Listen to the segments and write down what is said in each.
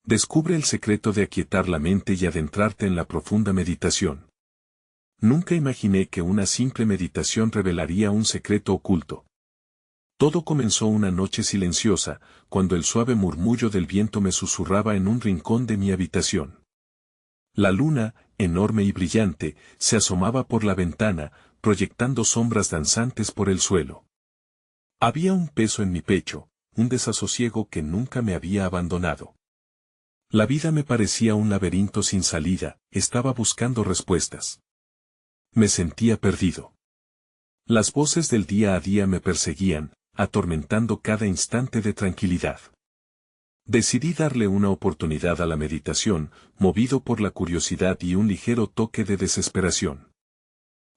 Descubre el secreto de aquietar la mente y adentrarte en la profunda meditación. Nunca imaginé que una simple meditación revelaría un secreto oculto. Todo comenzó una noche silenciosa, cuando el suave murmullo del viento me susurraba en un rincón de mi habitación. La luna, enorme y brillante, se asomaba por la ventana, proyectando sombras danzantes por el suelo. Había un peso en mi pecho, un desasosiego que nunca me había abandonado. La vida me parecía un laberinto sin salida, estaba buscando respuestas. Me sentía perdido. Las voces del día a día me perseguían, atormentando cada instante de tranquilidad. Decidí darle una oportunidad a la meditación, movido por la curiosidad y un ligero toque de desesperación.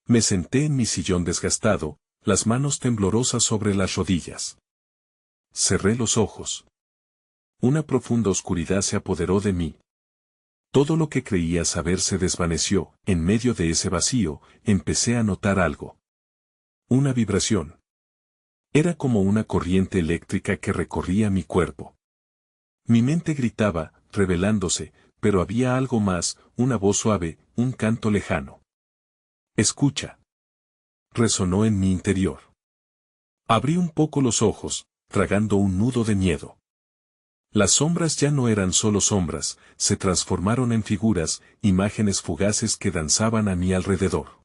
Me senté en mi sillón desgastado, las manos temblorosas sobre las rodillas. Cerré los ojos. Una profunda oscuridad se apoderó de mí. Todo lo que creía saber se desvaneció. En medio de ese vacío, empecé a notar algo. Una vibración. Era como una corriente eléctrica que recorría mi cuerpo. Mi mente gritaba, rebelándose, pero había algo más, una voz suave, un canto lejano. Escucha. Resonó en mi interior. Abrí un poco los ojos, tragando un nudo de miedo. Las sombras ya no eran solo sombras, se transformaron en figuras, imágenes fugaces que danzaban a mi alrededor.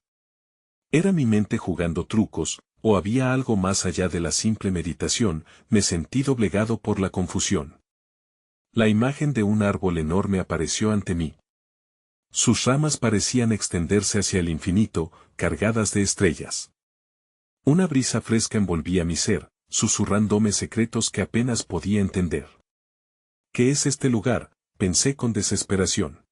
¿Era mi mente jugando trucos, o había algo más allá de la simple meditación? Me sentí doblegado por la confusión. La imagen de un árbol enorme apareció ante mí. Sus ramas parecían extenderse hacia el infinito, cargadas de estrellas. Una brisa fresca envolvía mi ser, susurrándome secretos que apenas podía entender. ¿Qué es este lugar?, pensé con desesperación.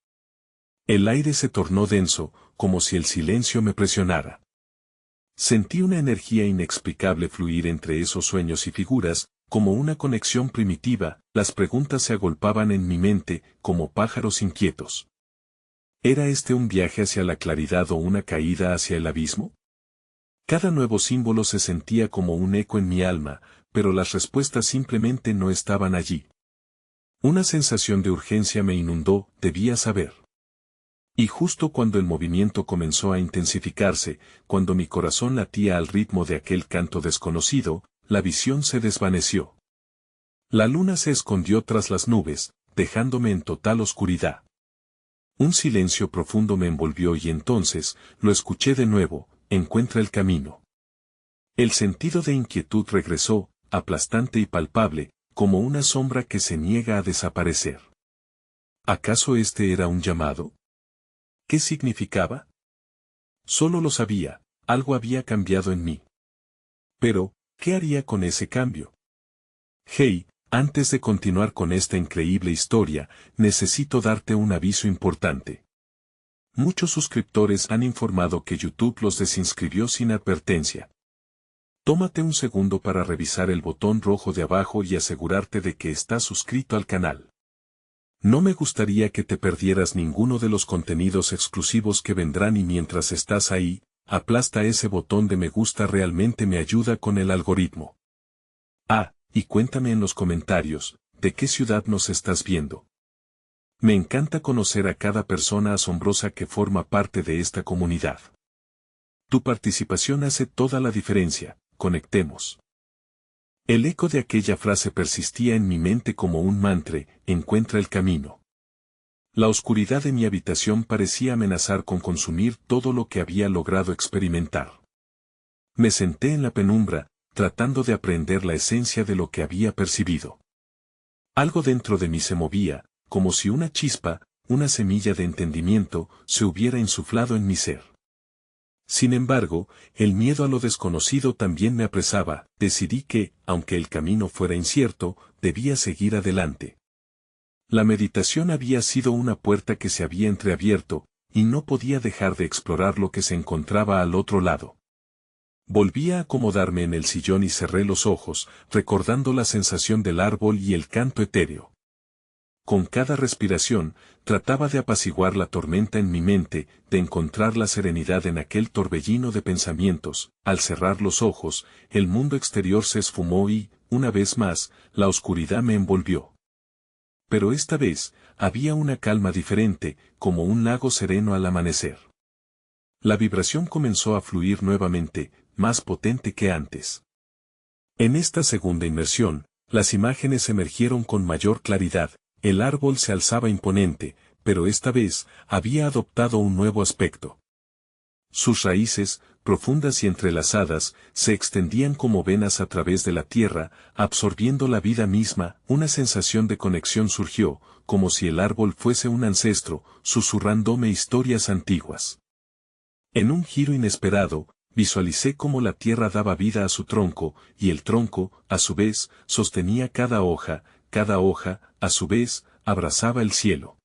El aire se tornó denso, como si el silencio me presionara. Sentí una energía inexplicable fluir entre esos sueños y figuras, como una conexión primitiva. Las preguntas se agolpaban en mi mente, como pájaros inquietos. ¿Era este un viaje hacia la claridad o una caída hacia el abismo? Cada nuevo símbolo se sentía como un eco en mi alma, pero las respuestas simplemente no estaban allí. Una sensación de urgencia me inundó, debía saber. Y justo cuando el movimiento comenzó a intensificarse, cuando mi corazón latía al ritmo de aquel canto desconocido, la visión se desvaneció. La luna se escondió tras las nubes, dejándome en total oscuridad. Un silencio profundo me envolvió y entonces, lo escuché de nuevo, encuentra el camino. El sentido de inquietud regresó, aplastante y palpable, como una sombra que se niega a desaparecer. ¿Acaso este era un llamado? ¿Qué significaba? Solo lo sabía, algo había cambiado en mí. Pero, ¿qué haría con ese cambio? Hey, antes de continuar con esta increíble historia, necesito darte un aviso importante. Muchos suscriptores han informado que YouTube los desinscribió sin advertencia. Tómate un segundo para revisar el botón rojo de abajo y asegurarte de que estás suscrito al canal. No me gustaría que te perdieras ninguno de los contenidos exclusivos que vendrán y mientras estás ahí, aplasta ese botón de me gusta, realmente me ayuda con el algoritmo. Y cuéntame en los comentarios, ¿de qué ciudad nos estás viendo? Me encanta conocer a cada persona asombrosa que forma parte de esta comunidad. Tu participación hace toda la diferencia. Conectemos. El eco de aquella frase persistía en mi mente como un mantra, encuentra el camino. La oscuridad de mi habitación parecía amenazar con consumir todo lo que había logrado experimentar. Me senté en la penumbra, tratando de aprender la esencia de lo que había percibido. Algo dentro de mí se movía, como si una chispa, una semilla de entendimiento, se hubiera insuflado en mi ser. Sin embargo, el miedo a lo desconocido también me apresaba. Decidí que, aunque el camino fuera incierto, debía seguir adelante. La meditación había sido una puerta que se había entreabierto, y no podía dejar de explorar lo que se encontraba al otro lado. Volví a acomodarme en el sillón y cerré los ojos, recordando la sensación del árbol y el canto etéreo. Con cada respiración, trataba de apaciguar la tormenta en mi mente, de encontrar la serenidad en aquel torbellino de pensamientos. Al cerrar los ojos, el mundo exterior se esfumó y, una vez más, la oscuridad me envolvió. Pero esta vez, había una calma diferente, como un lago sereno al amanecer. La vibración comenzó a fluir nuevamente, más potente que antes. En esta segunda inmersión, las imágenes emergieron con mayor claridad, el árbol se alzaba imponente, pero esta vez, había adoptado un nuevo aspecto. Sus raíces, profundas y entrelazadas, se extendían como venas a través de la tierra, absorbiendo la vida misma. Una sensación de conexión surgió, como si el árbol fuese un ancestro, susurrándome historias antiguas. En un giro inesperado, visualicé cómo la tierra daba vida a su tronco, y el tronco, a su vez, sostenía cada hoja, a su vez, abrazaba el cielo.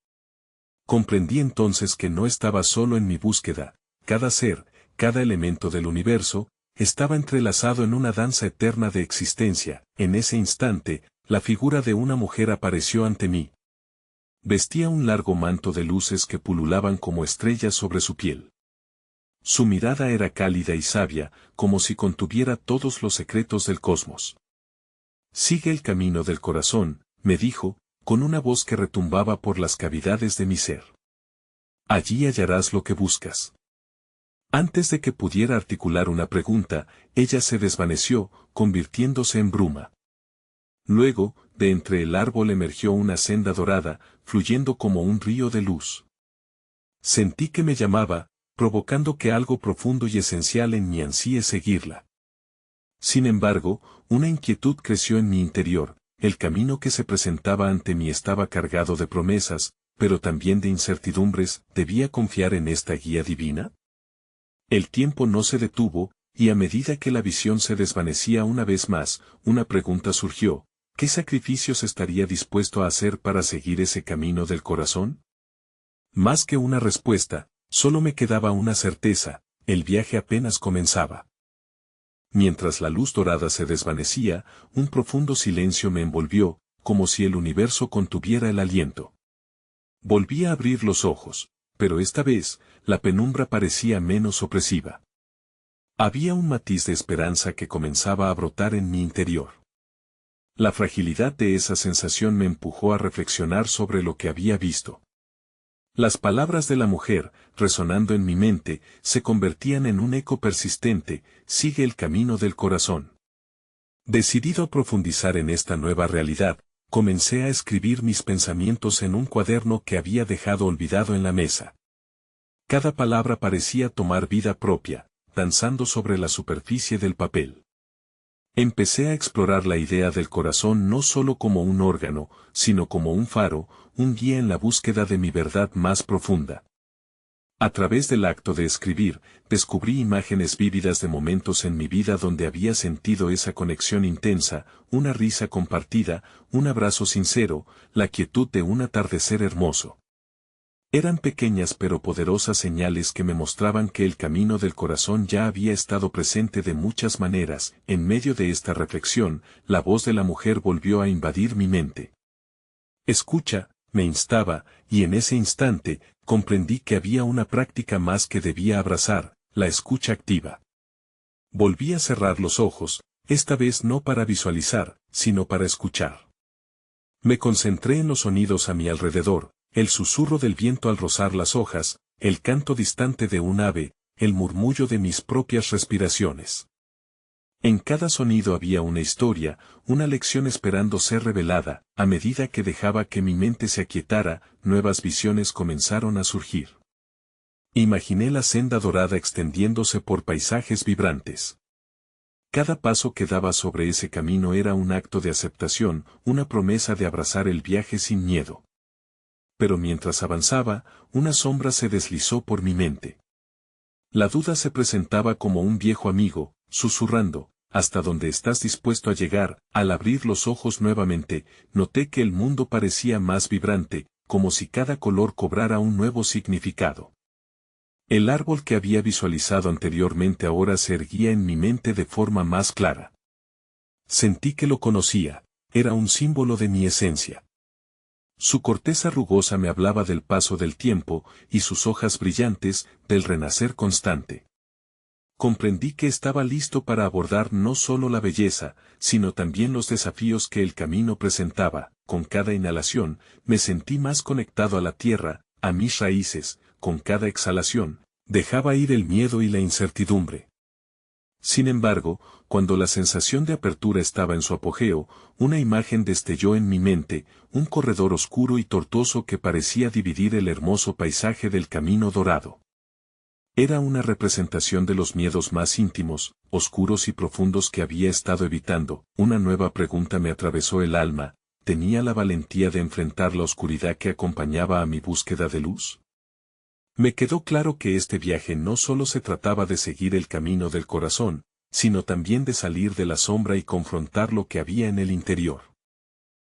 Comprendí entonces que no estaba solo en mi búsqueda. Cada ser, cada elemento del universo, estaba entrelazado en una danza eterna de existencia. En ese instante, la figura de una mujer apareció ante mí. Vestía un largo manto de luces que pululaban como estrellas sobre su piel. Su mirada era cálida y sabia, como si contuviera todos los secretos del cosmos. Sigue el camino del corazón, me dijo, con una voz que retumbaba por las cavidades de mi ser. Allí hallarás lo que buscas. Antes de que pudiera articular una pregunta, ella se desvaneció, convirtiéndose en bruma. Luego, de entre el árbol emergió una senda dorada, fluyendo como un río de luz. Sentí que me llamaba, provocando que algo profundo y esencial en mí ansíe seguirla. Sin embargo, una inquietud creció en mi interior. El camino que se presentaba ante mí estaba cargado de promesas, pero también de incertidumbres. ¿Debía confiar en esta guía divina? El tiempo no se detuvo, y a medida que la visión se desvanecía una vez más, una pregunta surgió: ¿qué sacrificios estaría dispuesto a hacer para seguir ese camino del corazón? Más que una respuesta, solo me quedaba una certeza: el viaje apenas comenzaba. Mientras la luz dorada se desvanecía, un profundo silencio me envolvió, como si el universo contuviera el aliento. Volví a abrir los ojos, pero esta vez, la penumbra parecía menos opresiva. Había un matiz de esperanza que comenzaba a brotar en mi interior. La fragilidad de esa sensación me empujó a reflexionar sobre lo que había visto. Las palabras de la mujer, resonando en mi mente, se convertían en un eco persistente: sigue el camino del corazón. Decidido a profundizar en esta nueva realidad, comencé a escribir mis pensamientos en un cuaderno que había dejado olvidado en la mesa. Cada palabra parecía tomar vida propia, danzando sobre la superficie del papel. Empecé a explorar la idea del corazón no solo como un órgano, sino como un faro, un guía en la búsqueda de mi verdad más profunda. A través del acto de escribir, descubrí imágenes vívidas de momentos en mi vida donde había sentido esa conexión intensa: una risa compartida, un abrazo sincero, la quietud de un atardecer hermoso. Eran pequeñas pero poderosas señales que me mostraban que el camino del corazón ya había estado presente de muchas maneras. En medio de esta reflexión, la voz de la mujer volvió a invadir mi mente. Escucha, me instaba, y en ese instante, comprendí que había una práctica más que debía abrazar: la escucha activa. Volví a cerrar los ojos, esta vez no para visualizar, sino para escuchar. Me concentré en los sonidos a mi alrededor: el susurro del viento al rozar las hojas, el canto distante de un ave, el murmullo de mis propias respiraciones. En cada sonido había una historia, una lección esperando ser revelada. A medida que dejaba que mi mente se aquietara, nuevas visiones comenzaron a surgir. Imaginé la senda dorada extendiéndose por paisajes vibrantes. Cada paso que daba sobre ese camino era un acto de aceptación, una promesa de abrazar el viaje sin miedo. Pero mientras avanzaba, una sombra se deslizó por mi mente. La duda se presentaba como un viejo amigo, susurrando: ¿hasta dónde estás dispuesto a llegar? Al abrir los ojos nuevamente, noté que el mundo parecía más vibrante, como si cada color cobrara un nuevo significado. El árbol que había visualizado anteriormente ahora se erguía en mi mente de forma más clara. Sentí que lo conocía: era un símbolo de mi esencia. Su corteza rugosa me hablaba del paso del tiempo, y sus hojas brillantes, del renacer constante. comprendí que estaba listo para abordar no solo la belleza, sino también los desafíos que el camino presentaba. Con cada inhalación, me sentí más conectado a la tierra, a mis raíces. Con cada exhalación, dejaba ir el miedo y la incertidumbre. Sin embargo, cuando la sensación de apertura estaba en su apogeo, una imagen destelló en mi mente, un corredor oscuro y tortuoso que parecía dividir el hermoso paisaje del camino dorado. Era una representación de los miedos más íntimos, oscuros y profundos que había estado evitando. Una nueva pregunta me atravesó el alma: ¿tenía la valentía de enfrentar la oscuridad que acompañaba a mi búsqueda de luz? Me quedó claro que este viaje no solo se trataba de seguir el camino del corazón, sino también de salir de la sombra y confrontar lo que había en el interior.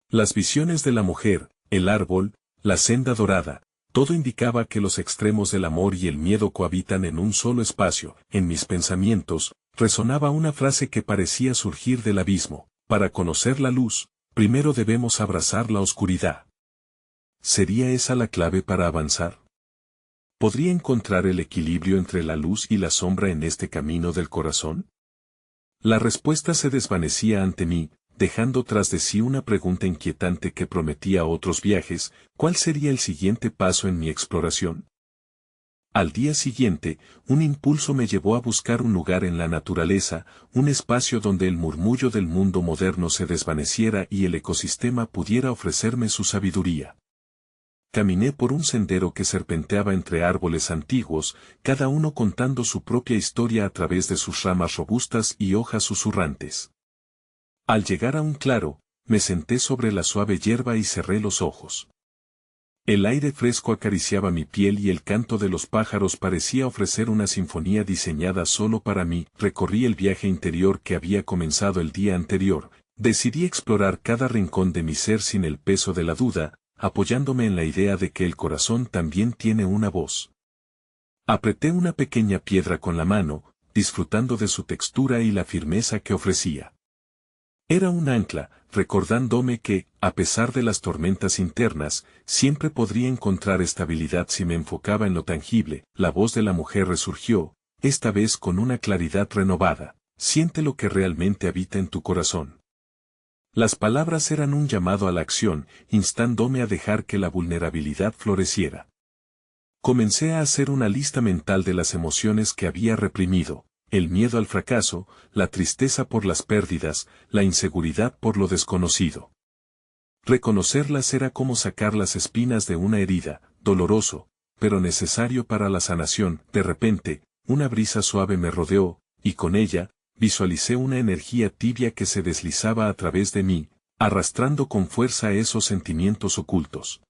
Las visiones de la mujer, el árbol, la senda dorada, todo indicaba que los extremos del amor y el miedo cohabitan en un solo espacio. En mis pensamientos, resonaba una frase que parecía surgir del abismo: para conocer la luz, primero debemos abrazar la oscuridad. ¿Sería esa la clave para avanzar? ¿Podría encontrar el equilibrio entre la luz y la sombra en este camino del corazón? La respuesta se desvanecía ante mí, dejando tras de sí una pregunta inquietante que prometía otros viajes: ¿cuál sería el siguiente paso en mi exploración? Al día siguiente, un impulso me llevó a buscar un lugar en la naturaleza, un espacio donde el murmullo del mundo moderno se desvaneciera y el ecosistema pudiera ofrecerme su sabiduría. Caminé por un sendero que serpenteaba entre árboles antiguos, cada uno contando su propia historia a través de sus ramas robustas y hojas susurrantes. Al llegar a un claro, me senté sobre la suave hierba y cerré los ojos. El aire fresco acariciaba mi piel y el canto de los pájaros parecía ofrecer una sinfonía diseñada solo para mí. Recorrí el viaje interior que había comenzado el día anterior. Decidí explorar cada rincón de mi ser sin el peso de la duda, apoyándome en la idea de que el corazón también tiene una voz. Apreté una pequeña piedra con la mano, disfrutando de su textura y la firmeza que ofrecía. Era un ancla, recordándome que, a pesar de las tormentas internas, siempre podría encontrar estabilidad si me enfocaba en lo tangible. La voz de la mujer resurgió, esta vez con una claridad renovada: siente lo que realmente habita en tu corazón. Las palabras eran un llamado a la acción, instándome a dejar que la vulnerabilidad floreciera. Comencé a hacer una lista mental de las emociones que había reprimido: el miedo al fracaso, la tristeza por las pérdidas, la inseguridad por lo desconocido. Reconocerlas era como sacar las espinas de una herida, doloroso, pero necesario para la sanación. De repente, una brisa suave me rodeó, y con ella, visualicé una energía tibia que se deslizaba a través de mí, arrastrando con fuerza esos sentimientos ocultos.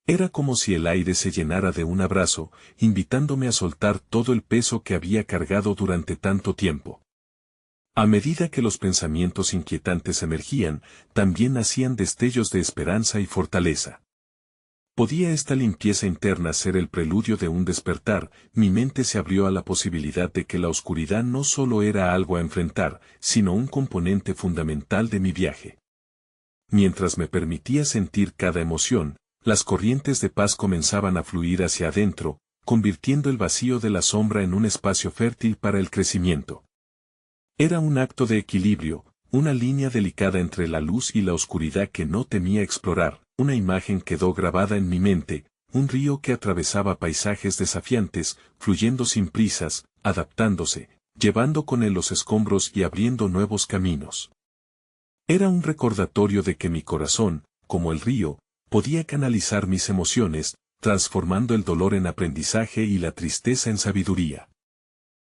Era como si el aire se llenara de un abrazo, invitándome a soltar todo el peso que había cargado durante tanto tiempo. A medida que los pensamientos inquietantes emergían, también nacían destellos de esperanza y fortaleza. ¿Podía esta limpieza interna ser el preludio de un despertar? Mi mente se abrió a la posibilidad de que la oscuridad no solo era algo a enfrentar, sino un componente fundamental de mi viaje. Mientras me permitía sentir cada emoción, las corrientes de paz comenzaban a fluir hacia adentro, convirtiendo el vacío de la sombra en un espacio fértil para el crecimiento. Era un acto de equilibrio, una línea delicada entre la luz y la oscuridad que no temía explorar. Una imagen quedó grabada en mi mente: un río que atravesaba paisajes desafiantes, fluyendo sin prisas, adaptándose, llevando con él los escombros y abriendo nuevos caminos. Era un recordatorio de que mi corazón, como el río, podía canalizar mis emociones, transformando el dolor en aprendizaje y la tristeza en sabiduría.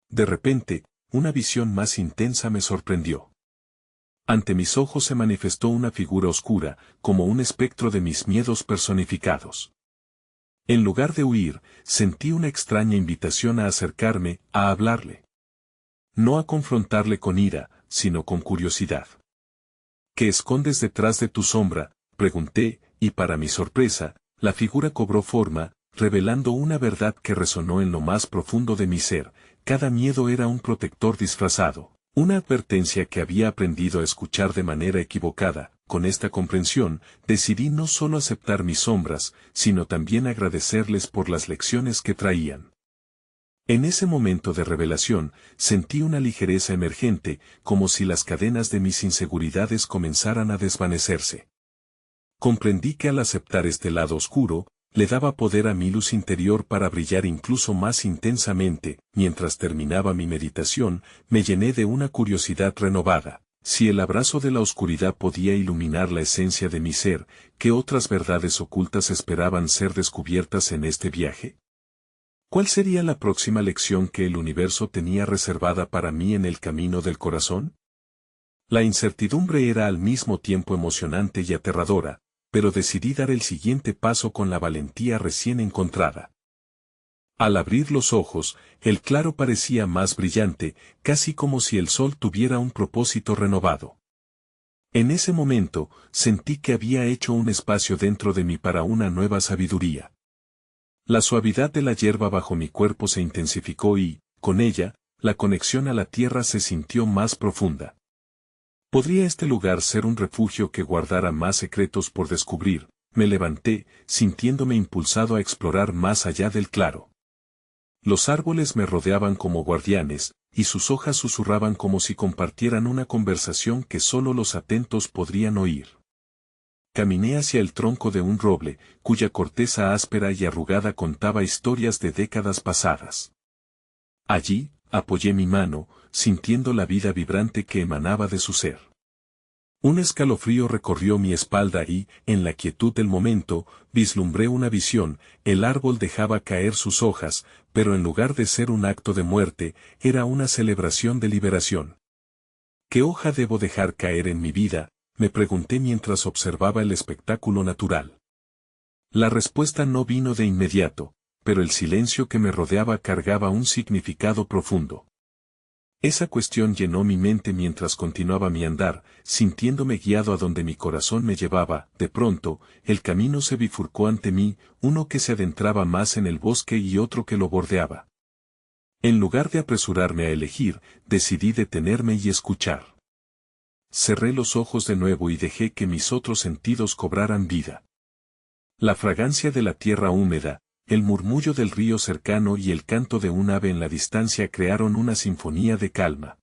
De repente, una visión más intensa me sorprendió. Ante mis ojos se manifestó una figura oscura, como un espectro de mis miedos personificados. En lugar de huir, sentí una extraña invitación a acercarme, a hablarle. No a confrontarle con ira, sino con curiosidad. ¿Qué escondes detrás de tu sombra?, pregunté, y para mi sorpresa, la figura cobró forma, revelando una verdad que resonó en lo más profundo de mi ser: cada miedo era un protector disfrazado. Una advertencia que había aprendido a escuchar de manera equivocada. Con esta comprensión, decidí no solo aceptar mis sombras, sino también agradecerles por las lecciones que traían. En ese momento de revelación, sentí una ligereza emergente, como si las cadenas de mis inseguridades comenzaran a desvanecerse. Comprendí que al aceptar este lado oscuro, le daba poder a mi luz interior para brillar incluso más intensamente. Mientras terminaba mi meditación, me llené de una curiosidad renovada. Si el abrazo de la oscuridad podía iluminar la esencia de mi ser, ¿qué otras verdades ocultas esperaban ser descubiertas en este viaje? ¿Cuál sería la próxima lección que el universo tenía reservada para mí en el camino del corazón? La incertidumbre era al mismo tiempo emocionante y aterradora, pero decidí dar el siguiente paso con la valentía recién encontrada. Al abrir los ojos, el claro parecía más brillante, casi como si el sol tuviera un propósito renovado. En ese momento, sentí que había hecho un espacio dentro de mí para una nueva sabiduría. La suavidad de la hierba bajo mi cuerpo se intensificó y, con ella, la conexión a la tierra se sintió más profunda. ¿Podría este lugar ser un refugio que guardara más secretos por descubrir? Me levanté, sintiéndome impulsado a explorar más allá del claro. Los árboles me rodeaban como guardianes, y sus hojas susurraban como si compartieran una conversación que solo los atentos podrían oír. Caminé hacia el tronco de un roble, cuya corteza áspera y arrugada contaba historias de décadas pasadas. Allí, apoyé mi mano, sintiendo la vida vibrante que emanaba de su ser. Un escalofrío recorrió mi espalda y, en la quietud del momento, vislumbré una visión. El árbol dejaba caer sus hojas, pero en lugar de ser un acto de muerte, era una celebración de liberación. ¿Qué hoja debo dejar caer en mi vida?, me pregunté mientras observaba el espectáculo natural. La respuesta no vino de inmediato, pero el silencio que me rodeaba cargaba un significado profundo. Esa cuestión llenó mi mente mientras continuaba mi andar, sintiéndome guiado a donde mi corazón me llevaba. De pronto, el camino se bifurcó ante mí, uno que se adentraba más en el bosque y otro que lo bordeaba. En lugar de apresurarme a elegir, decidí detenerme y escuchar. Cerré los ojos de nuevo y dejé que mis otros sentidos cobraran vida. La fragancia de la tierra húmeda, el murmullo del río cercano y el canto de un ave en la distancia crearon una sinfonía de calma.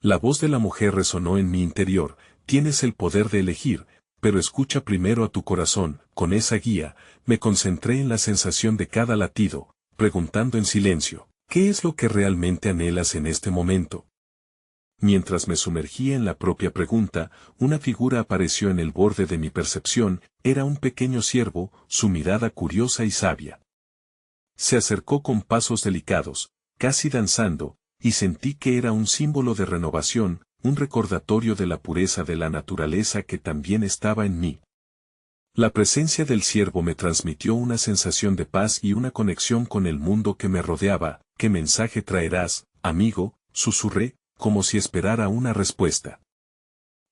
La voz de la mujer resonó en mi interior: tienes el poder de elegir, pero escucha primero a tu corazón. Con esa guía, me concentré en la sensación de cada latido, preguntando en silencio, ¿qué es lo que realmente anhelas en este momento? Mientras me sumergía en la propia pregunta, una figura apareció en el borde de mi percepción. Era un pequeño ciervo, su mirada curiosa y sabia. Se acercó con pasos delicados, casi danzando, y sentí que era un símbolo de renovación, un recordatorio de la pureza de la naturaleza que también estaba en mí. La presencia del ciervo me transmitió una sensación de paz y una conexión con el mundo que me rodeaba. ¿Qué mensaje traerás, amigo?, susurré, como si esperara una respuesta.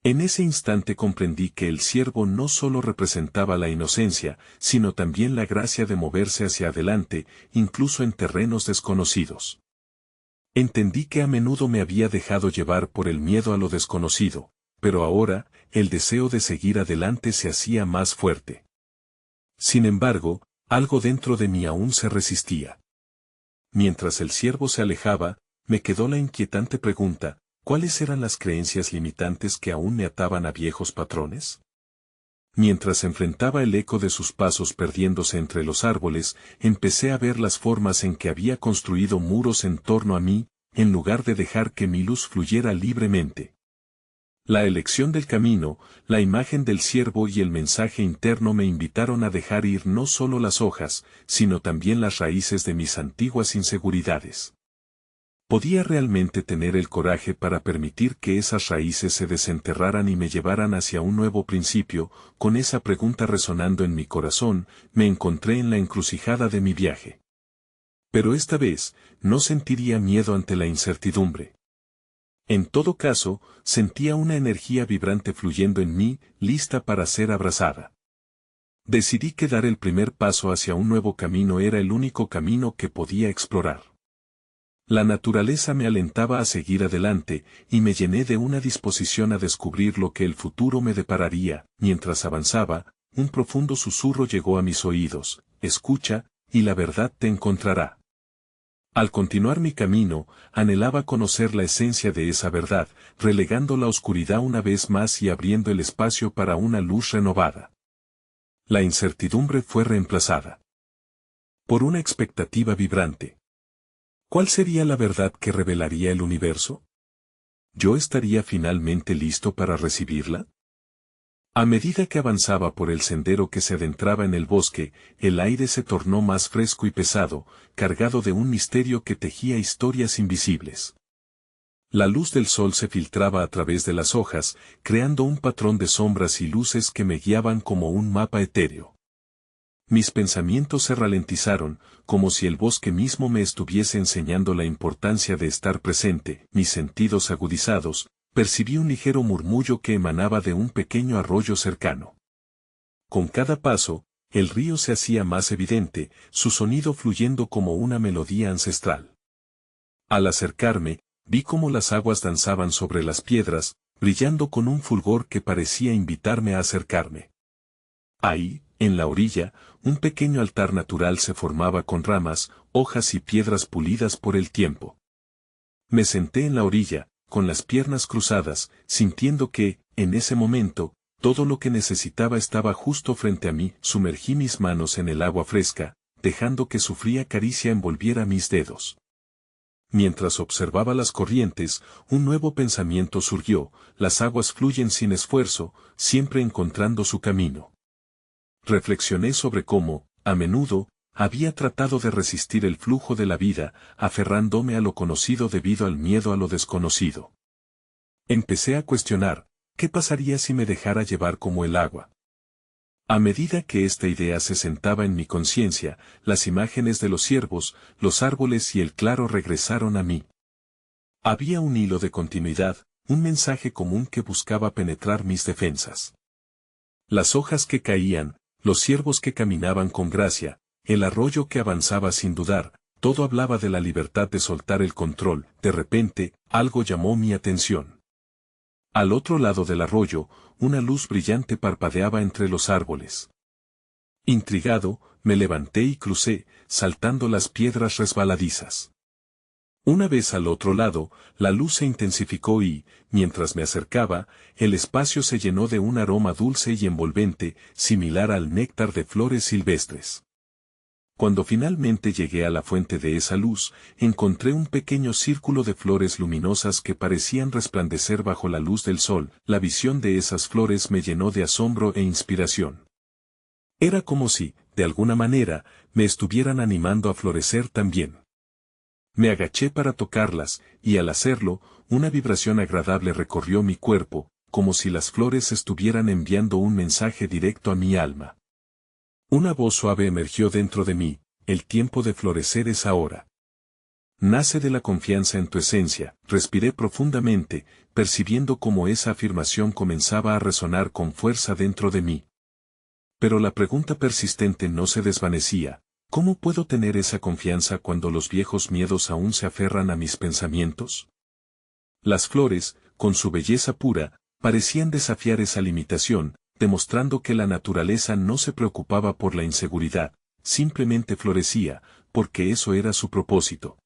En ese instante comprendí que el ciervo no solo representaba la inocencia, sino también la gracia de moverse hacia adelante, incluso en terrenos desconocidos. Entendí que a menudo me había dejado llevar por el miedo a lo desconocido, pero ahora, el deseo de seguir adelante se hacía más fuerte. Sin embargo, algo dentro de mí aún se resistía. Mientras el ciervo se alejaba, me quedó la inquietante pregunta: ¿cuáles eran las creencias limitantes que aún me ataban a viejos patrones? Mientras enfrentaba el eco de sus pasos perdiéndose entre los árboles, empecé a ver las formas en que había construido muros en torno a mí, en lugar de dejar que mi luz fluyera libremente. La elección del camino, la imagen del ciervo y el mensaje interno me invitaron a dejar ir no solo las hojas, sino también las raíces de mis antiguas inseguridades. ¿Podía realmente tener el coraje para permitir que esas raíces se desenterraran y me llevaran hacia un nuevo principio? Con esa pregunta resonando en mi corazón, me encontré en la encrucijada de mi viaje. Pero esta vez, no sentiría miedo ante la incertidumbre. En todo caso, sentía una energía vibrante fluyendo en mí, lista para ser abrazada. Decidí que dar el primer paso hacia un nuevo camino era el único camino que podía explorar. La naturaleza me alentaba a seguir adelante, y me llené de una disposición a descubrir lo que el futuro me depararía. Mientras avanzaba, un profundo susurro llegó a mis oídos: escucha, y la verdad te encontrará. Al continuar mi camino, anhelaba conocer la esencia de esa verdad, relegando la oscuridad una vez más y abriendo el espacio para una luz renovada. La incertidumbre fue reemplazada por una expectativa vibrante. ¿Cuál sería la verdad que revelaría el universo? ¿Yo estaría finalmente listo para recibirla? A medida que avanzaba por el sendero que se adentraba en el bosque, el aire se tornó más fresco y pesado, cargado de un misterio que tejía historias invisibles. La luz del sol se filtraba a través de las hojas, creando un patrón de sombras y luces que me guiaban como un mapa etéreo. Mis pensamientos se ralentizaron, como si el bosque mismo me estuviese enseñando la importancia de estar presente. Mis sentidos agudizados, percibí un ligero murmullo que emanaba de un pequeño arroyo cercano. Con cada paso, el río se hacía más evidente, su sonido fluyendo como una melodía ancestral. Al acercarme, vi cómo las aguas danzaban sobre las piedras, brillando con un fulgor que parecía invitarme a acercarme. Ahí, en la orilla, un pequeño altar natural se formaba con ramas, hojas y piedras pulidas por el tiempo. Me senté en la orilla, con las piernas cruzadas, sintiendo que, en ese momento, todo lo que necesitaba estaba justo frente a mí. Sumergí mis manos en el agua fresca, dejando que su fría caricia envolviera mis dedos. Mientras observaba las corrientes, un nuevo pensamiento surgió: las aguas fluyen sin esfuerzo, siempre encontrando su camino. Reflexioné sobre cómo, a menudo, había tratado de resistir el flujo de la vida, aferrándome a lo conocido debido al miedo a lo desconocido. Empecé a cuestionar, ¿qué pasaría si me dejara llevar como el agua? A medida que esta idea se sentaba en mi conciencia, las imágenes de los ciervos, los árboles y el claro regresaron a mí. Había un hilo de continuidad, un mensaje común que buscaba penetrar mis defensas. Las hojas que caían, los ciervos que caminaban con gracia, el arroyo que avanzaba sin dudar, todo hablaba de la libertad de soltar el control. De repente, algo llamó mi atención. Al otro lado del arroyo, una luz brillante parpadeaba entre los árboles. Intrigado, me levanté y crucé, saltando las piedras resbaladizas. Una vez al otro lado, la luz se intensificó y, mientras me acercaba, el espacio se llenó de un aroma dulce y envolvente, similar al néctar de flores silvestres. Cuando finalmente llegué a la fuente de esa luz, encontré un pequeño círculo de flores luminosas que parecían resplandecer bajo la luz del sol. La visión de esas flores me llenó de asombro e inspiración. Era como si, de alguna manera, me estuvieran animando a florecer también. Me agaché para tocarlas, y al hacerlo, una vibración agradable recorrió mi cuerpo, como si las flores estuvieran enviando un mensaje directo a mi alma. Una voz suave emergió dentro de mí: el tiempo de florecer es ahora. Nace de la confianza en tu esencia. Respiré profundamente, percibiendo cómo esa afirmación comenzaba a resonar con fuerza dentro de mí. Pero la pregunta persistente no se desvanecía: ¿cómo puedo tener esa confianza cuando los viejos miedos aún se aferran a mis pensamientos? Las flores, con su belleza pura, parecían desafiar esa limitación, demostrando que la naturaleza no se preocupaba por la inseguridad, simplemente florecía, porque eso era su propósito.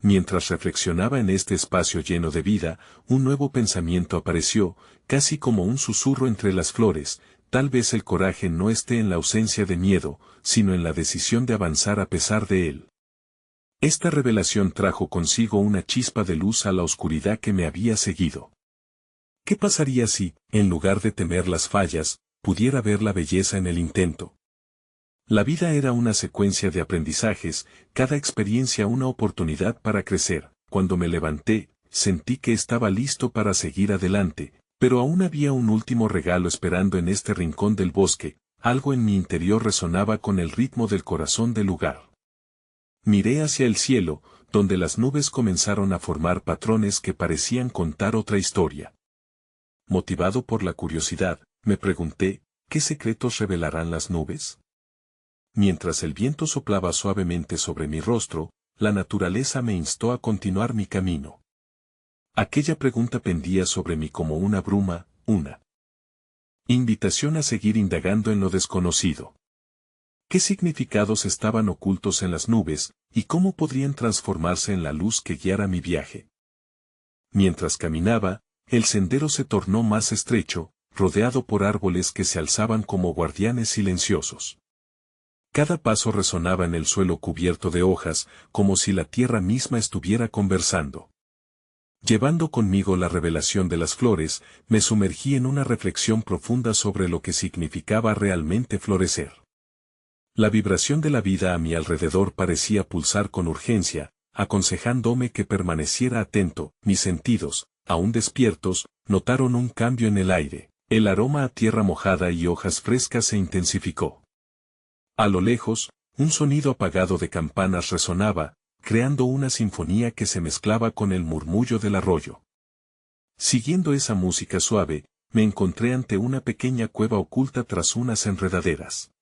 Mientras reflexionaba en este espacio lleno de vida, un nuevo pensamiento apareció, casi como un susurro entre las flores: tal vez el coraje no esté en la ausencia de miedo, sino en la decisión de avanzar a pesar de él. Esta revelación trajo consigo una chispa de luz a la oscuridad que me había seguido. ¿Qué pasaría si, en lugar de temer las fallas, pudiera ver la belleza en el intento? La vida era una secuencia de aprendizajes, cada experiencia una oportunidad para crecer. Cuando me levanté, sentí que estaba listo para seguir adelante, pero aún había un último regalo esperando en este rincón del bosque. Algo en mi interior resonaba con el ritmo del corazón del lugar. Miré hacia el cielo, donde las nubes comenzaron a formar patrones que parecían contar otra historia. Motivado por la curiosidad, me pregunté: ¿qué secretos revelarán las nubes? Mientras el viento soplaba suavemente sobre mi rostro, la naturaleza me instó a continuar mi camino. Aquella pregunta pendía sobre mí como una bruma, una invitación a seguir indagando en lo desconocido. ¿Qué significados estaban ocultos en las nubes, y cómo podrían transformarse en la luz que guiara mi viaje. Mientras caminaba, el sendero se tornó más estrecho, rodeado por árboles que se alzaban como guardianes silenciosos. Cada paso resonaba en el suelo cubierto de hojas, como si la tierra misma estuviera conversando. Llevando conmigo la revelación de las flores, me sumergí en una reflexión profunda sobre lo que significaba realmente florecer. La vibración de la vida a mi alrededor parecía pulsar con urgencia, aconsejándome que permaneciera atento. Mis sentidos, aún despiertos, notaron un cambio en el aire. El aroma a tierra mojada y hojas frescas se intensificó. A lo lejos, un sonido apagado de campanas resonaba, creando una sinfonía que se mezclaba con el murmullo del arroyo. Siguiendo esa música suave, me encontré ante una pequeña cueva oculta tras unas enredaderas.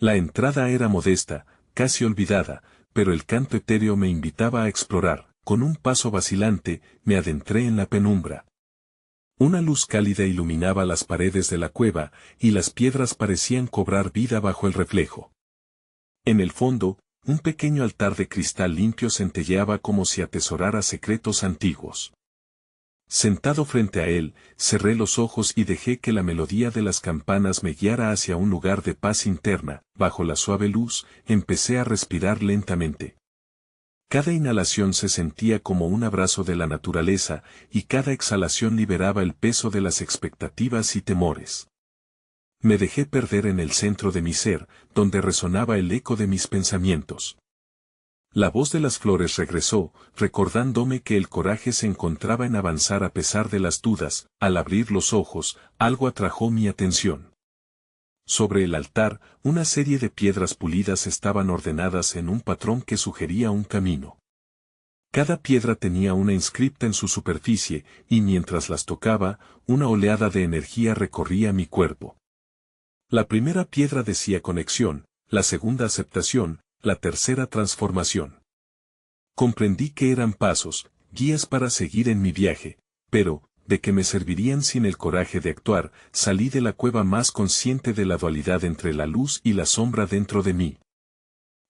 La entrada era modesta, casi olvidada, pero el canto etéreo me invitaba a explorar. Con un paso vacilante, me adentré en la penumbra. Una luz cálida iluminaba las paredes de la cueva, y las piedras parecían cobrar vida bajo el reflejo. En el fondo, un pequeño altar de cristal limpio centelleaba como si atesorara secretos antiguos. Sentado frente a él, cerré los ojos y dejé que la melodía de las campanas me guiara hacia un lugar de paz interna. Bajo la suave luz, empecé a respirar lentamente. Cada inhalación se sentía como un abrazo de la naturaleza, y cada exhalación liberaba el peso de las expectativas y temores. Me dejé perder en el centro de mi ser, donde resonaba el eco de mis pensamientos. La voz de las flores regresó, recordándome que el coraje se encontraba en avanzar a pesar de las dudas. Al abrir los ojos, algo atrajo mi atención. Sobre el altar, una serie de piedras pulidas estaban ordenadas en un patrón que sugería un camino. Cada piedra tenía una inscripta en su superficie, y mientras las tocaba, una oleada de energía recorría mi cuerpo. La primera piedra decía conexión, la segunda aceptación, la tercera transformación. Comprendí que eran pasos, guías para seguir en mi viaje, pero, ¿de qué me servirían sin el coraje de actuar? Salí de la cueva más consciente de la dualidad entre la luz y la sombra dentro de mí.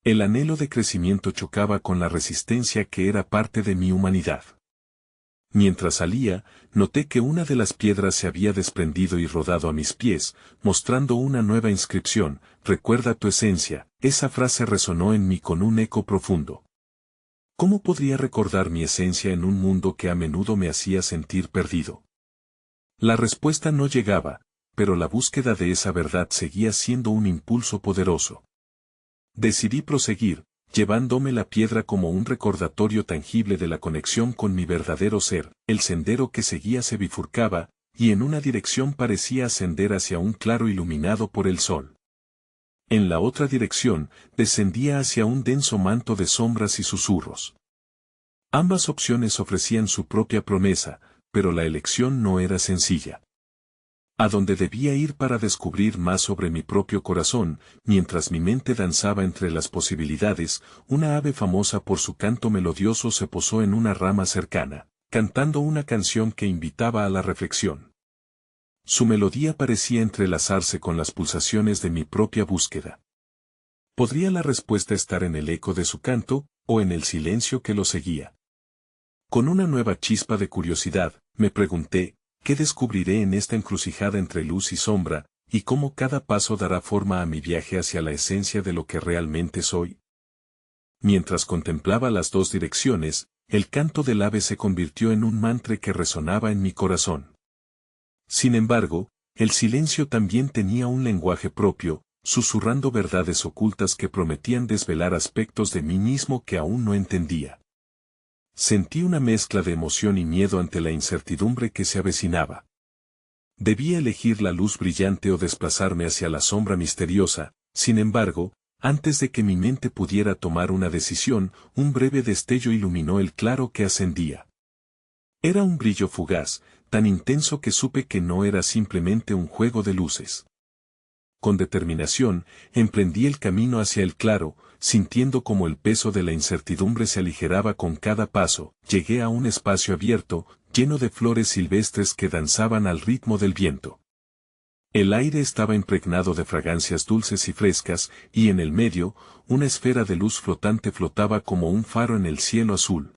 El anhelo de crecimiento chocaba con la resistencia que era parte de mi humanidad. Mientras salía, noté que una de las piedras se había desprendido y rodado a mis pies, mostrando una nueva inscripción: recuerda tu esencia. Esa frase resonó en mí con un eco profundo. ¿Cómo podría recordar mi esencia en un mundo que a menudo me hacía sentir perdido? La respuesta no llegaba, pero la búsqueda de esa verdad seguía siendo un impulso poderoso. Decidí proseguir, llevándome la piedra como un recordatorio tangible de la conexión con mi verdadero ser. El sendero que seguía se bifurcaba, y en una dirección parecía ascender hacia un claro iluminado por el sol. En la otra dirección, descendía hacia un denso manto de sombras y susurros. Ambas opciones ofrecían su propia promesa, pero la elección no era sencilla. A dónde debía ir para descubrir más sobre mi propio corazón. Mientras mi mente danzaba entre las posibilidades, una ave famosa por su canto melodioso se posó en una rama cercana, cantando una canción que invitaba a la reflexión. Su melodía parecía entrelazarse con las pulsaciones de mi propia búsqueda. ¿Podría la respuesta estar en el eco de su canto, o en el silencio que lo seguía? Con una nueva chispa de curiosidad, me pregunté, ¿qué descubriré en esta encrucijada entre luz y sombra, y cómo cada paso dará forma a mi viaje hacia la esencia de lo que realmente soy? Mientras contemplaba las dos direcciones, el canto del ave se convirtió en un mantra que resonaba en mi corazón. Sin embargo, el silencio también tenía un lenguaje propio, susurrando verdades ocultas que prometían desvelar aspectos de mí mismo que aún no entendía. Sentí una mezcla de emoción y miedo ante la incertidumbre que se avecinaba. Debía elegir la luz brillante o desplazarme hacia la sombra misteriosa. Sin embargo, antes de que mi mente pudiera tomar una decisión, un breve destello iluminó el claro que ascendía. Era un brillo fugaz, tan intenso que supe que no era simplemente un juego de luces. Con determinación, emprendí el camino hacia el claro, sintiendo como el peso de la incertidumbre se aligeraba con cada paso. Llegué a un espacio abierto, lleno de flores silvestres que danzaban al ritmo del viento. El aire estaba impregnado de fragancias dulces y frescas, y en el medio, una esfera de luz flotante flotaba como un faro en el cielo azul.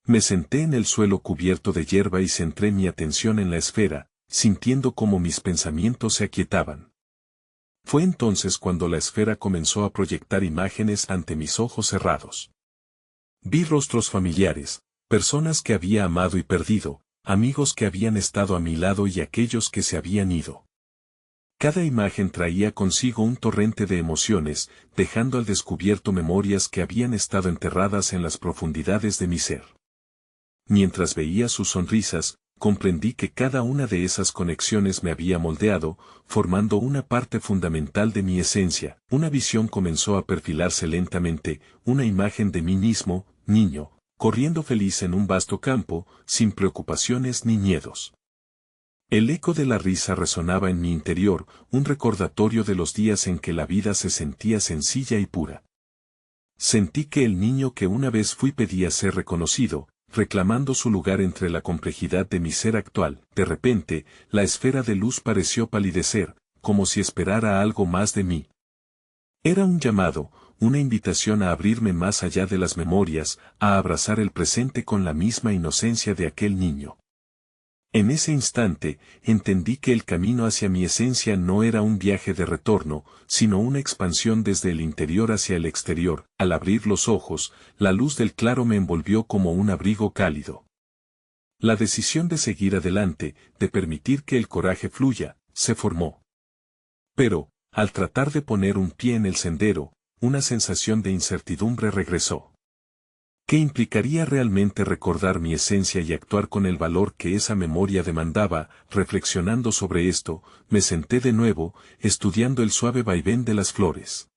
Me senté en el suelo cubierto de hierba y centré mi atención en la esfera, sintiendo cómo mis pensamientos se aquietaban. Fue entonces cuando la esfera comenzó a proyectar imágenes ante mis ojos cerrados. Vi rostros familiares, personas que había amado y perdido, amigos que habían estado a mi lado y aquellos que se habían ido. Cada imagen traía consigo un torrente de emociones, dejando al descubierto memorias que habían estado enterradas en las profundidades de mi ser. Mientras veía sus sonrisas, comprendí que cada una de esas conexiones me había moldeado, formando una parte fundamental de mi esencia. Una visión comenzó a perfilarse lentamente, una imagen de mí mismo, niño, corriendo feliz en un vasto campo, sin preocupaciones ni miedos. El eco de la risa resonaba en mi interior, un recordatorio de los días en que la vida se sentía sencilla y pura. Sentí que el niño que una vez fui pedía ser reconocido, reclamando su lugar entre la complejidad de mi ser actual. De repente, la esfera de luz pareció palidecer, como si esperara algo más de mí. Era un llamado, una invitación a abrirme más allá de las memorias, a abrazar el presente con la misma inocencia de aquel niño. En ese instante, entendí que el camino hacia mi esencia no era un viaje de retorno, sino una expansión desde el interior hacia el exterior. Al abrir los ojos, la luz del claro me envolvió como un abrigo cálido. La decisión de seguir adelante, de permitir que el coraje fluya, se formó. Pero, al tratar de poner un pie en el sendero, una sensación de incertidumbre regresó. ¿Qué implicaría realmente recordar mi esencia y actuar con el valor que esa memoria demandaba? Reflexionando sobre esto, me senté de nuevo, estudiando el suave vaivén de las flores.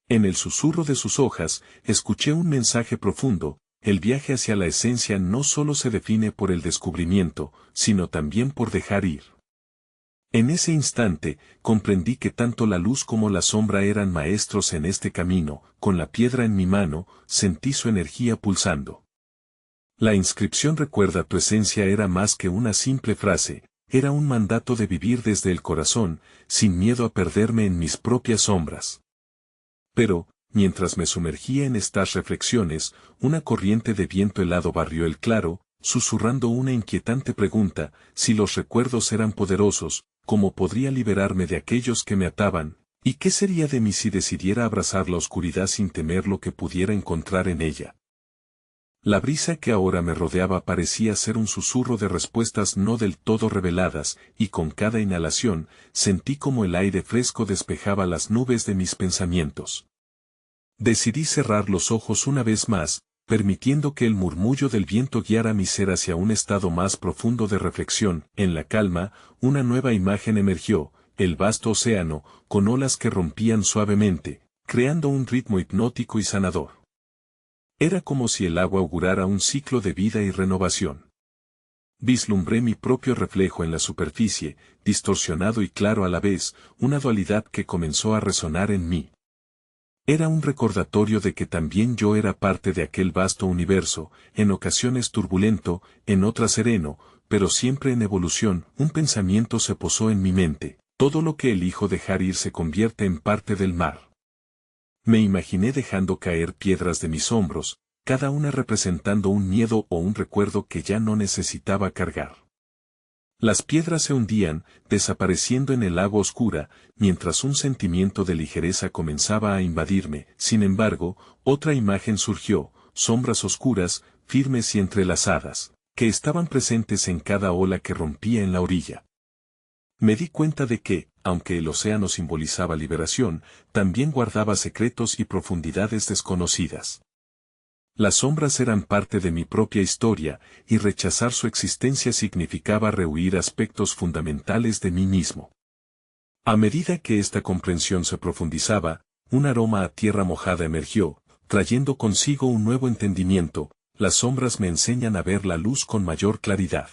En el susurro de sus hojas, escuché un mensaje profundo: el viaje hacia la esencia no solo se define por el descubrimiento, sino también por dejar ir. En ese instante, comprendí que tanto la luz como la sombra eran maestros en este camino. Con la piedra en mi mano, sentí su energía pulsando. La inscripción "Recuerda tu esencia" era más que una simple frase, era un mandato de vivir desde el corazón, sin miedo a perderme en mis propias sombras. Pero, mientras me sumergía en estas reflexiones, una corriente de viento helado barrió el claro, susurrando una inquietante pregunta: si los recuerdos eran poderosos, ¿cómo podría liberarme de aquellos que me ataban? ¿Y qué sería de mí si decidiera abrazar la oscuridad sin temer lo que pudiera encontrar en ella? La brisa que ahora me rodeaba parecía ser un susurro de respuestas no del todo reveladas, y con cada inhalación, sentí como el aire fresco despejaba las nubes de mis pensamientos. Decidí cerrar los ojos una vez más, permitiendo que el murmullo del viento guiara mi ser hacia un estado más profundo de reflexión. En la calma, una nueva imagen emergió: el vasto océano, con olas que rompían suavemente, creando un ritmo hipnótico y sanador. Era como si el agua augurara un ciclo de vida y renovación. Vislumbré mi propio reflejo en la superficie, distorsionado y claro a la vez, una dualidad que comenzó a resonar en mí. Era un recordatorio de que también yo era parte de aquel vasto universo, en ocasiones turbulento, en otras sereno, pero siempre en evolución. Un pensamiento se posó en mi mente: todo lo que elijo dejar ir se convierte en parte del mar. Me imaginé dejando caer piedras de mis hombros, cada una representando un miedo o un recuerdo que ya no necesitaba cargar. Las piedras se hundían, desapareciendo en el agua oscura, mientras un sentimiento de ligereza comenzaba a invadirme. Sin embargo, otra imagen surgió: sombras oscuras, firmes y entrelazadas, que estaban presentes en cada ola que rompía en la orilla. Me di cuenta de que, aunque el océano simbolizaba liberación, también guardaba secretos y profundidades desconocidas. Las sombras eran parte de mi propia historia, y rechazar su existencia significaba rehuir aspectos fundamentales de mí mismo. A medida que esta comprensión se profundizaba, un aroma a tierra mojada emergió, trayendo consigo un nuevo entendimiento: las sombras me enseñan a ver la luz con mayor claridad.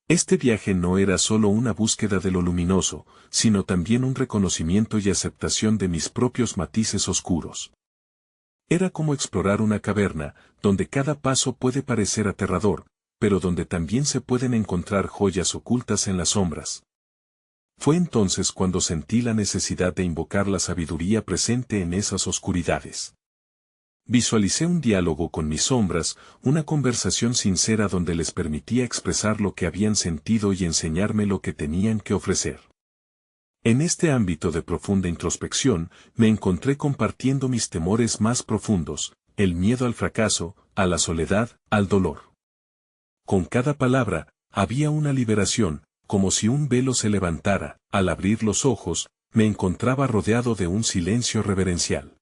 Este viaje no era solo una búsqueda de lo luminoso, sino también un reconocimiento y aceptación de mis propios matices oscuros. Era como explorar una caverna, donde cada paso puede parecer aterrador, pero donde también se pueden encontrar joyas ocultas en las sombras. Fue entonces cuando sentí la necesidad de invocar la sabiduría presente en esas oscuridades. Visualicé un diálogo con mis sombras, una conversación sincera donde les permitía expresar lo que habían sentido y enseñarme lo que tenían que ofrecer. En este ámbito de profunda introspección, me encontré compartiendo mis temores más profundos, el miedo al fracaso, a la soledad, al dolor. Con cada palabra, había una liberación, como si un velo se levantara. Al abrir los ojos, me encontraba rodeado de un silencio reverencial.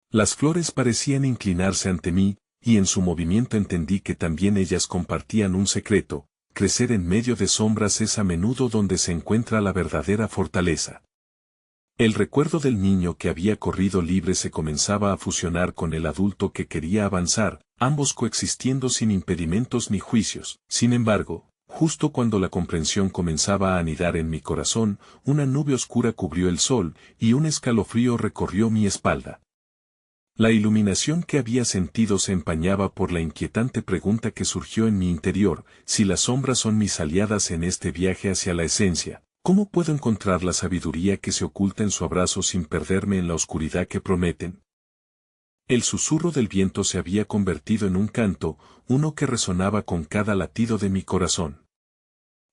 Las flores parecían inclinarse ante mí, y en su movimiento entendí que también ellas compartían un secreto. Crecer en medio de sombras es a menudo donde se encuentra la verdadera fortaleza. El recuerdo del niño que había corrido libre se comenzaba a fusionar con el adulto que quería avanzar, ambos coexistiendo sin impedimentos ni juicios. Sin embargo, justo cuando la comprensión comenzaba a anidar en mi corazón, una nube oscura cubrió el sol, y un escalofrío recorrió mi espalda. La iluminación que había sentido se empañaba por la inquietante pregunta que surgió en mi interior: si las sombras son mis aliadas en este viaje hacia la esencia, ¿cómo puedo encontrar la sabiduría que se oculta en su abrazo sin perderme en la oscuridad que prometen? El susurro del viento se había convertido en un canto, uno que resonaba con cada latido de mi corazón.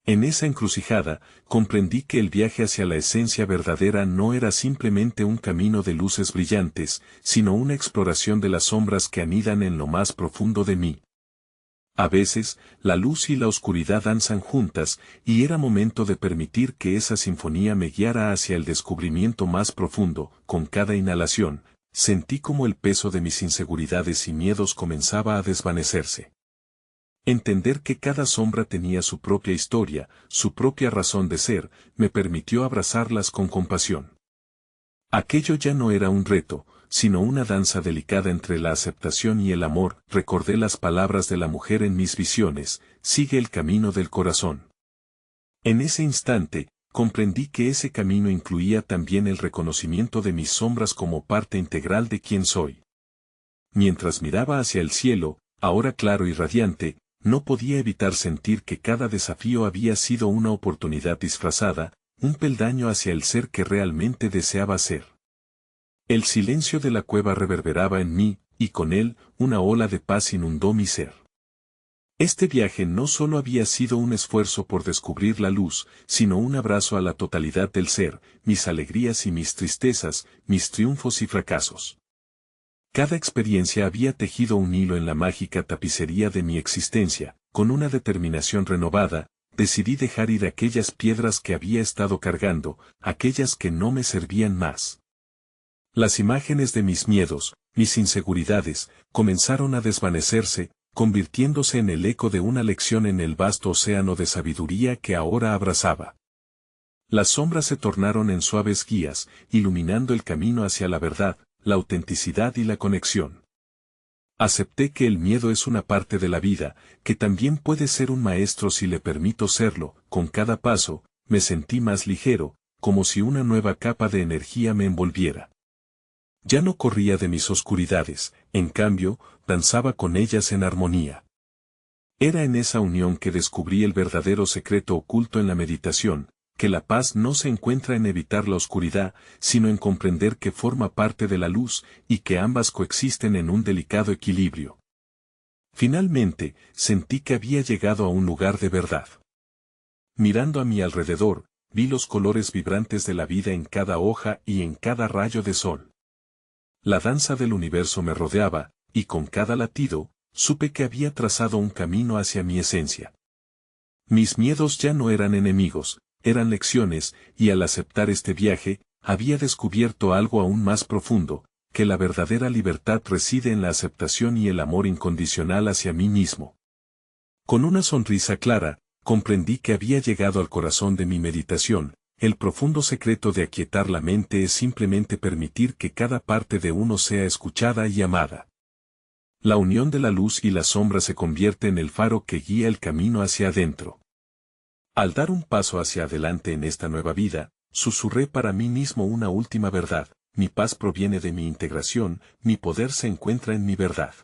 En esa encrucijada, comprendí que el viaje hacia la esencia verdadera no era simplemente un camino de luces brillantes, sino una exploración de las sombras que anidan en lo más profundo de mí. A veces, la luz y la oscuridad danzan juntas, y era momento de permitir que esa sinfonía me guiara hacia el descubrimiento más profundo. Con cada inhalación, sentí como el peso de mis inseguridades y miedos comenzaba a desvanecerse. Entender que cada sombra tenía su propia historia, su propia razón de ser, me permitió abrazarlas con compasión. Aquello ya no era un reto, sino una danza delicada entre la aceptación y el amor. Recordé las palabras de la mujer en mis visiones: sigue el camino del corazón. En ese instante, comprendí que ese camino incluía también el reconocimiento de mis sombras como parte integral de quien soy. Mientras miraba hacia el cielo, ahora claro y radiante, no podía evitar sentir que cada desafío había sido una oportunidad disfrazada, un peldaño hacia el ser que realmente deseaba ser. El silencio de la cueva reverberaba en mí, y con él, una ola de paz inundó mi ser. Este viaje no solo había sido un esfuerzo por descubrir la luz, sino un abrazo a la totalidad del ser, mis alegrías y mis tristezas, mis triunfos y fracasos. Cada experiencia había tejido un hilo en la mágica tapicería de mi existencia. Con una determinación renovada, decidí dejar ir aquellas piedras que había estado cargando, aquellas que no me servían más. Las imágenes de mis miedos, mis inseguridades, comenzaron a desvanecerse, convirtiéndose en el eco de una lección en el vasto océano de sabiduría que ahora abrazaba. Las sombras se tornaron en suaves guías, iluminando el camino hacia la verdad, la autenticidad y la conexión. Acepté que el miedo es una parte de la vida, que también puede ser un maestro si le permito serlo. Con cada paso, me sentí más ligero, como si una nueva capa de energía me envolviera. Ya no corría de mis oscuridades, en cambio, danzaba con ellas en armonía. Era en esa unión que descubrí el verdadero secreto oculto en la meditación, que la paz no se encuentra en evitar la oscuridad, sino en comprender que forma parte de la luz, y que ambas coexisten en un delicado equilibrio. Finalmente, sentí que había llegado a un lugar de verdad. Mirando a mi alrededor, vi los colores vibrantes de la vida en cada hoja y en cada rayo de sol. La danza del universo me rodeaba, y con cada latido, supe que había trazado un camino hacia mi esencia. Mis miedos ya no eran enemigos, eran lecciones, y al aceptar este viaje, había descubierto algo aún más profundo, que la verdadera libertad reside en la aceptación y el amor incondicional hacia mí mismo. Con una sonrisa clara, comprendí que había llegado al corazón de mi meditación. El profundo secreto de aquietar la mente es simplemente permitir que cada parte de uno sea escuchada y amada. La unión de la luz y la sombra se convierte en el faro que guía el camino hacia adentro. Al dar un paso hacia adelante en esta nueva vida, susurré para mí mismo una última verdad: mi paz proviene de mi integración, mi poder se encuentra en mi verdad.